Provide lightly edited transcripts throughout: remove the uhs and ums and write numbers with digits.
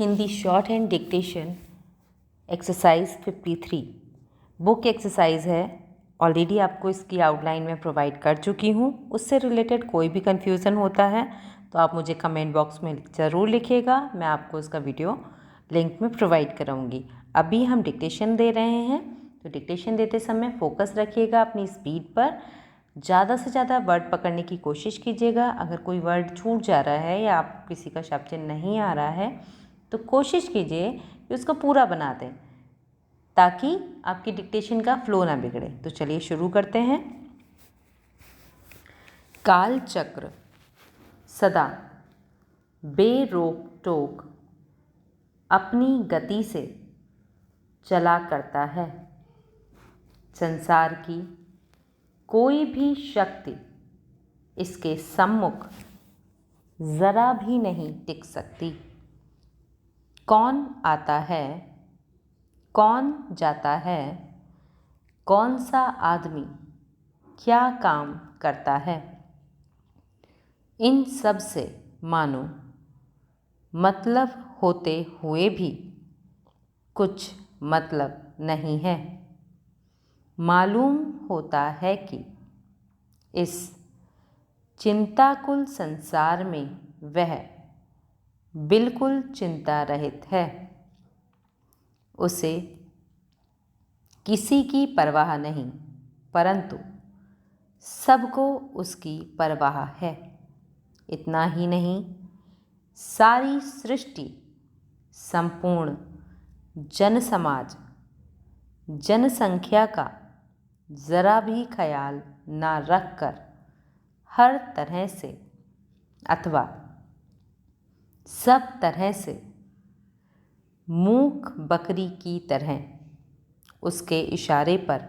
Hindi short hand dictation exercise 53 book exercise है। Already आपको इसकी आउटलाइन में प्रोवाइड कर चुकी हूँ। उससे रिलेटेड कोई भी कन्फ्यूज़न होता है तो आप मुझे कमेंट बॉक्स में ज़रूर लिखिएगा। मैं आपको उसका वीडियो लिंक में प्रोवाइड कराऊंगी। अभी हम डिक्टेशन दे रहे हैं तो डिक्टेशन देते समय फोकस रखिएगा अपनी स्पीड पर। ज़्यादा से ज़्यादा वर्ड पकड़ने की कोशिश कीजिएगा। अगर कोई वर्ड छूट जा रहा है या आप किसी का शब्द नहीं आ रहा है तो कोशिश कीजिए कि उसको पूरा बना दें ताकि आपकी डिक्टेशन का फ्लो ना बिगड़े। तो चलिए शुरू करते हैं। काल चक्र सदा बेरोक टोक अपनी गति से चला करता है। संसार की कोई भी शक्ति इसके सम्मुख जरा भी नहीं टिक सकती। कौन आता है, कौन जाता है, कौन सा आदमी क्या काम करता है, इन सब से मानो मतलब होते हुए भी कुछ मतलब नहीं है। मालूम होता है कि इस चिंताकुल संसार में वह बिल्कुल चिंता रहित है। उसे किसी की परवाह नहीं, परंतु सबको उसकी परवाह है। इतना ही नहीं, सारी सृष्टि, संपूर्ण जन समाज, जनसंख्या का जरा भी ख्याल ना रखकर हर तरह से अथवा सब तरह से मूक बकरी की तरह उसके इशारे पर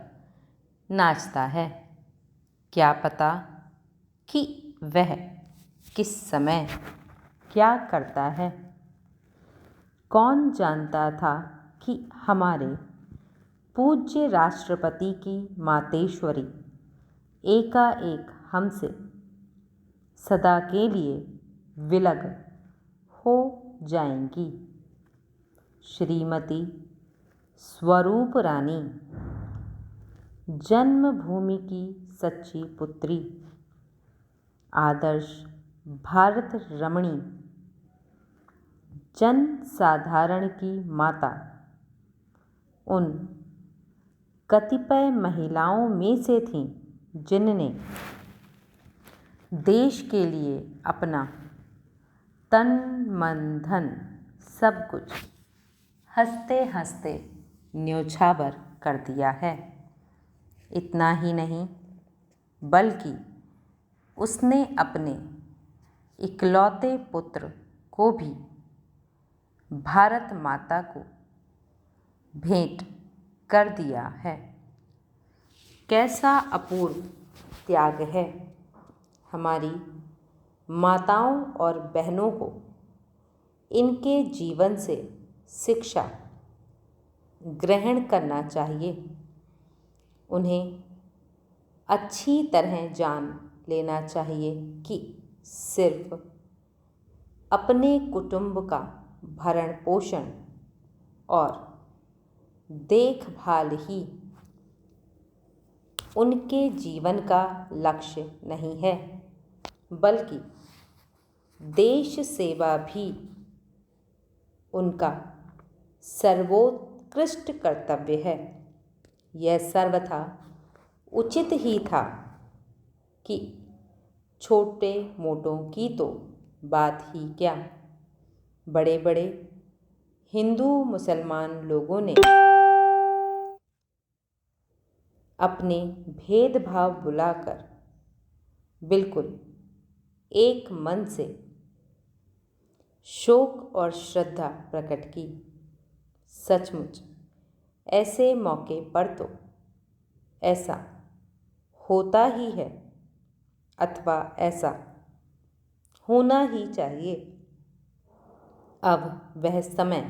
नाचता है। क्या पता कि वह किस समय क्या करता है। कौन जानता था कि हमारे पूज्य राष्ट्रपति की मातेश्वरी एकाएक हमसे सदा के लिए विलग हो जाएंगी। श्रीमती स्वरूप रानी जन्मभूमि की सच्ची पुत्री, आदर्श भारत रमणी, जन साधारण की माता, उन कतिपय महिलाओं में से थीं जिनने देश के लिए अपना तन मन धन सब कुछ हंसते हंसते न्योछावर कर दिया है। इतना ही नहीं, बल्कि उसने अपने इकलौते पुत्र को भी भारत माता को भेंट कर दिया है। कैसा अपूर्व त्याग है। हमारी माताओं और बहनों को इनके जीवन से शिक्षा ग्रहण करना चाहिए। उन्हें अच्छी तरह जान लेना चाहिए कि सिर्फ अपने कुटुंब का भरण पोषण और देखभाल ही उनके जीवन का लक्ष्य नहीं है, बल्कि देश सेवा भी उनका सर्वोत्कृष्ट कर्तव्य है। यह सर्वथा उचित ही था कि छोटे मोटों की तो बात ही क्या, बड़े बड़े हिंदू मुसलमान लोगों ने अपने भेदभाव बुलाकर बिल्कुल एक मन से शोक और श्रद्धा प्रकट की। सचमुच ऐसे मौके पर तो ऐसा होता ही है अथवा ऐसा होना ही चाहिए। अब वह समय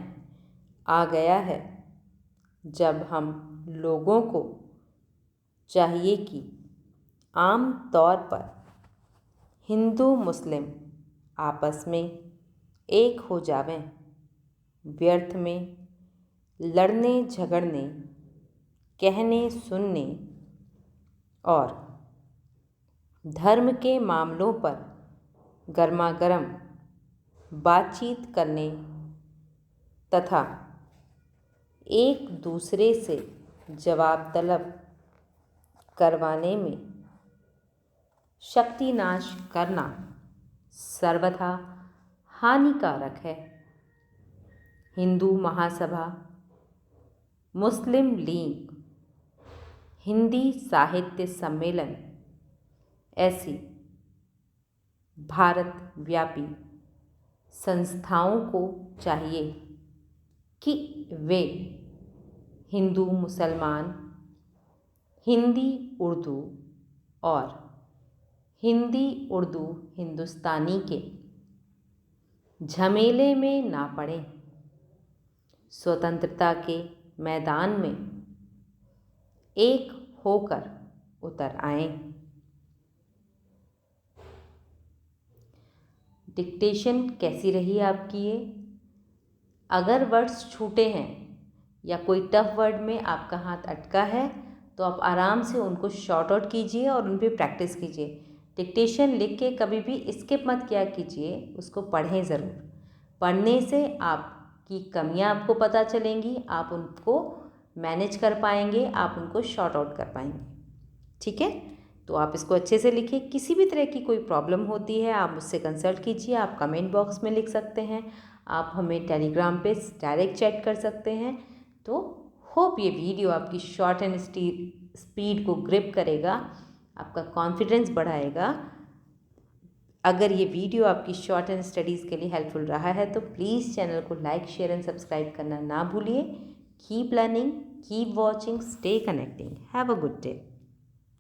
आ गया है जब हम लोगों को चाहिए कि आम तौर पर हिंदू मुस्लिम आपस में एक हो जावें। व्यर्थ में लड़ने झगड़ने, कहने सुनने और धर्म के मामलों पर गर्मागर्म बातचीत करने तथा एक दूसरे से जवाब तलब करवाने में शक्तिनाश करना सर्वथा हानिकारक है। हिंदू महासभा, मुस्लिम लीग, हिंदी साहित्य सम्मेलन ऐसी भारत व्यापी संस्थाओं को चाहिए कि वे हिंदू मुसलमान, हिंदी उर्दू और हिंदी उर्दू हिंदुस्तानी के झमेले में ना पड़ें। स्वतंत्रता के मैदान में एक होकर उतर आएं। डिक्टेशन कैसी रही आपकी ये? अगर वर्ड्स छूटे हैं या कोई टफ वर्ड में आपका हाथ अटका है तो आप आराम से उनको शॉर्ट आउट कीजिए और उन पर प्रैक्टिस कीजिए। डिक्टेशन लिख के कभी भी स्किप मत किया कीजिए, उसको पढ़ें ज़रूर। पढ़ने से आपकी कमियां आपको पता चलेंगी, आप उनको मैनेज कर पाएंगे, आप उनको शॉर्ट आउट कर पाएंगे। ठीक है, तो आप इसको अच्छे से लिखिए। किसी भी तरह की कोई प्रॉब्लम होती है आप मुझसे कंसल्ट कीजिए। आप कमेंट बॉक्स में लिख सकते हैं, आप हमें टेलीग्राम पे डायरेक्ट चैट कर सकते हैं। तो होप ये वीडियो आपकी शॉर्ट एंड स्पीड को ग्रिप करेगा, आपका कॉन्फिडेंस बढ़ाएगा। अगर ये वीडियो आपकी शॉर्ट एंड स्टडीज़ के लिए हेल्पफुल रहा है तो प्लीज़ चैनल को लाइक, शेयर एंड सब्सक्राइब करना ना भूलिए। Keep learning, keep watching, stay connecting. Have a good day.